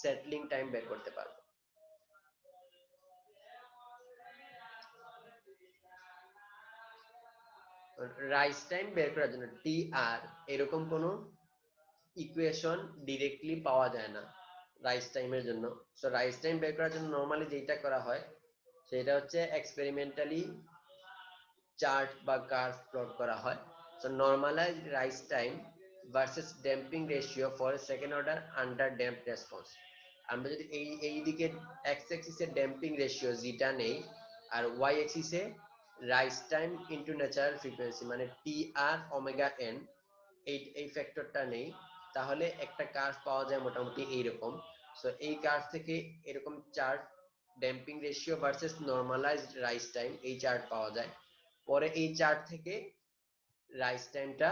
সেটলিং টাইম বের করতে পারবো। রাইজ টাইম বের করার জন্য টি আর এরকম কোনো ইকুয়েশন ডিরেক্টলি পাওয়া যায় না রাইজ টাইমের জন্য। সো রাইজ টাইম বের করার জন্য নরমালি যেটা করা হয় সেটা হচ্ছে এক্সপেরিমেন্টালি চার্ট বা কার্ভ প্লট করা হয়। So normalize rise time versus damping ratio for second order under damp response. আমরা যদি এই দিকে এক্স অ্যাক্সিসে ড্যাম্পিং রেশিও জিটা নেই আর ওয়াই অ্যাক্সিসে rise time into natural frequency মানে টি আর ওমেগা এন, এই ফ্যাক্টরটা নেই, তাহলে একটা কার্ভ পাওয়া যায় মোটামুটি এইরকম। সো এই কার্ভ থেকে এরকম chart damping ratio versus normalised rise time এই চার্ট পাওয়া যায়। পরে এই চার্ট থেকে রাইজ টাইমটা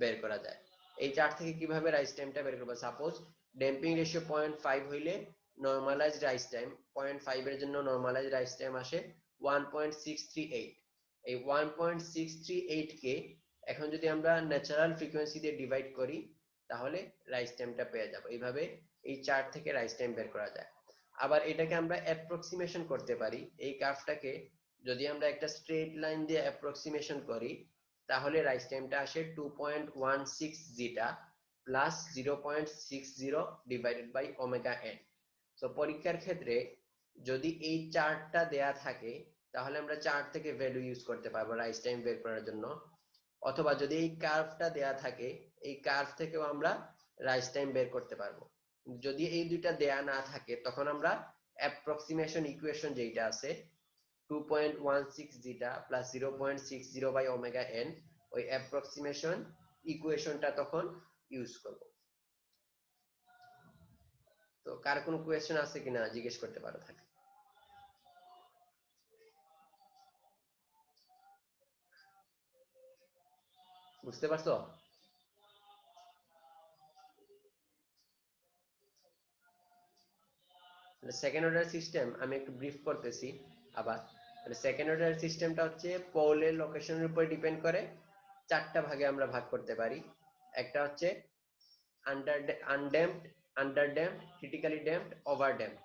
বের করা যায়। এই চার্ট থেকে কিভাবে রাইজ টাইমটা বের করব, সাপোজ ড্যাম্পিং রেশিও 0.5 হইলে নরমালাইজড রাইজ টাইম 0.5 এর জন্য নরমালাইজড রাইজ টাইম আসে 1.638। এই 1.638 কে এখন যদি আমরা ন্যাচারাল ফ্রিকোয়েন্সি দিয়ে ডিভাইড করি তাহলে রাইজ টাইমটা পেয়ে যাব। এইভাবে এই চার্ট থেকে রাইজ টাইম বের করা যায়। আবার এটাকে আমরা অ্যাপ্রক্সিমেশন করতে পারি। এই কার্ভটাকে যদি আমরা একটা স্ট্রেট লাইন দিয়ে অ্যাপ্রক্সিমেশন করি তাহলে রাইজ টাইমটা আসে 2.16 zeta plus 0.60 divided by omega n. তো পরীক্ষার ক্ষেত্রে যদি এই চার্টটা দেয়া থাকে তাহলে আমরা চার্ট থেকে ভ্যালু ইউজ করতে পারবো রাইজ টাইম বের করার জন্য, অথবা যদি এই কার্ভটা দেয়া থাকে এই কার্ভ থেকেও আমরা রাইজ টাইম বের করতে পারবো। যদি এই দুইটা দেয়া না থাকে তখন আমরা অ্যাপ্রক্সিমেশন ইকুয়েশন যেটা আছে 2.16 zeta plus 0.60 by omega N, ওই অ্যাপ্রক্সিমেশন ইকুয়েশনটা তখন ইউজ করব। তো কার কোনো কোয়েশ্চেন আছে কিনা জিজ্ঞেস করতে পারো থাকে। বুঝতে পারছো? সেকেন্ড অর্ডার সিস্টেম আমি একটু ব্রিফ করতেছি আবার। সেকেন্ড অর্ডার সিস্টেমটা হচ্ছে পোলের লোকেশনের উপর ডিপেন্ড করে চারটা ভাগে আমরা ভাগ করতে পারি। একটা হচ্ছে undamped, underdamped, critically damped, overdamped.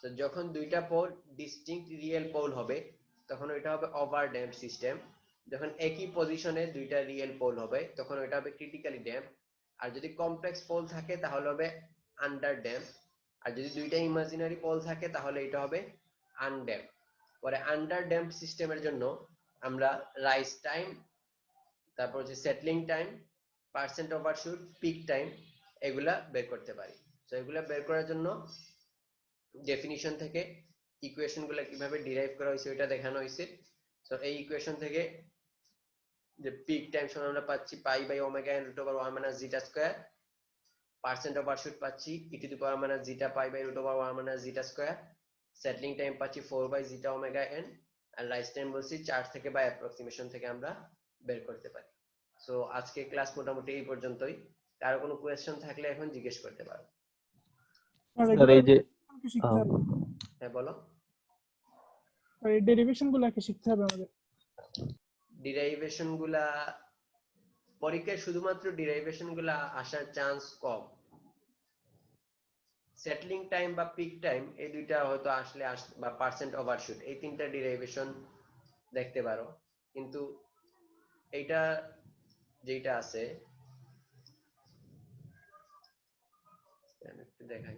তো যখন দুইটা পোল ডিস্টিংক্ট রিয়েল পোল হবে তখন ওইটা হবে ওভারড্যাম্পড সিস্টেম। যখন একই পজিশনে দুইটা রিয়েল পোল হবে তখন ওইটা হবে ক্রিটিক্যালি ড্যাম্পড। আর যদি কমপ্লেক্স পোল থাকে তাহলে হবে আন্ডারড্যাম্পড। আর যদি দুইটা ইমাজিনারি পোল থাকে তাহলে এটা হবে আনড্যাম্পড। পরে আন্ডারড্যাম্পড সিস্টেমের জন্য আমরা রাইজ টাইম, তারপর হচ্ছে settling time, percent overshoot, peak time এগুলা বের করতে পারি। তো এগুলা বের করার জন্য ডেফিনিশন থেকে ইকুয়েশন গুলা কিভাবে ডিরাইভ করা হয়েছে ওইটা দেখানো হয়েছে। তো এই ইকুয়েশন থেকে যে পিক টাইম সমান আমরা পাচ্ছি pi by omega n root over 1 minus zeta square percent overshoot পাচ্ছি e to the power minus zeta pi by root over 1 minus zeta square, settling time পাচ্ছি 4 বাই জিটা ওমেগা n, আর rise time বলছি 4 থেকে বা approximation থেকে আমরা বের করতে পারি। সো আজকে ক্লাস মোটামুটি এই পর্যন্তই। কারো কোনো কোয়েশ্চেন থাকলে এখন জিজ্ঞেস করতে পারো। স্যার এই যে কি শিখতে হবে? হ্যাঁ বলো। এই ডেরিভেশন গুলো কি শিখতে হবে আমাদের? ডিরাইভেশন গুলা পরীক্ষায় শুধুমাত্র ডিরাইভেশন গুলা আসার চান্স কম। সেটলিং টাইম বা পিক টাইম এই দুইটা হয়তো আসলে বা পার্সেন্ট ওভারশুট এই তিনটা ডিরাইভেশন দেখতে পারো, কিন্তু এইটা যেটা আছে আমি একটু দেখাই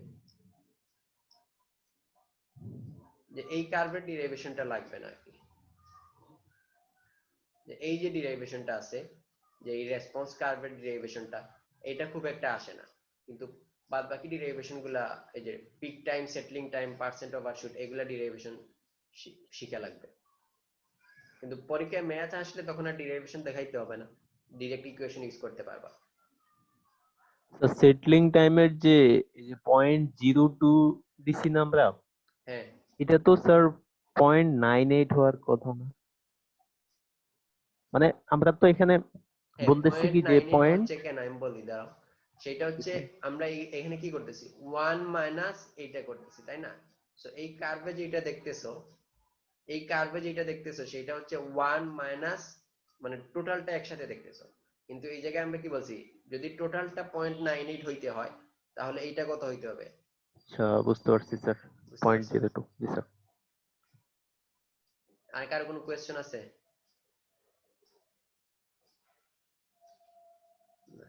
যে এই কার্ভের ডিরাইভেশনটা লাগবে না আর কি। যে এই যে ডিরাইভেশনটা আছে, যে এই রেসপন্স কার্ভের ডিরাইভেশনটা, এটা খুব একটা আসে না, কিন্তু বাদ বাকি ডিরাইভেশন গুলা এই যে peak time, settling time, percent overshoot এগুলা ডিরাইভেশন শিখা লাগবে। কিন্তু পরীক্ষায় ম্যাথ আসলে তখন আর ডিরাইভেশন দেখাইতে হবে না, ডাইরেক্ট ইকুয়েশন ইউজ করতে পারবা। সেটলিং টাইমের যে এই যে 0.02 দিছি না আমরা, হ্যাঁ এটা তো স্যার 0.98 হওয়ার কথা না? মানে আমরা তো এখানে বলতেছি কি যে 0.98 পয়েন্ট, হচ্ছে কেন আমি বলি দাঁড়াও। সেটা হচ্ছে আমরা এখানে কি করতেছি 1 মাইনাস এইটা করতেছি, তাই না? সো এই কার্ভে যেটা দেখতেছো, এই কার্ভে যেটা দেখতেছো সেটা হচ্ছে 1 মাইনাস, মানে টোটালটা একসাথে দেখতেছো। কিন্তু এই জায়গায় আমরা কি বলছি, যদি টোটালটা 0.98 হইতে হয় তাহলে এইটা কত হইতে হবে? আচ্ছা বুঝতে পারছি স্যার, বুঝতে পারছো? 0.02। জি স্যার। আর কারো কোনো কোয়েশ্চেন আছে? না।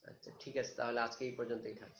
আচ্ছা ঠিক আছে, তাহলে আজকে এই পর্যন্তই থাক।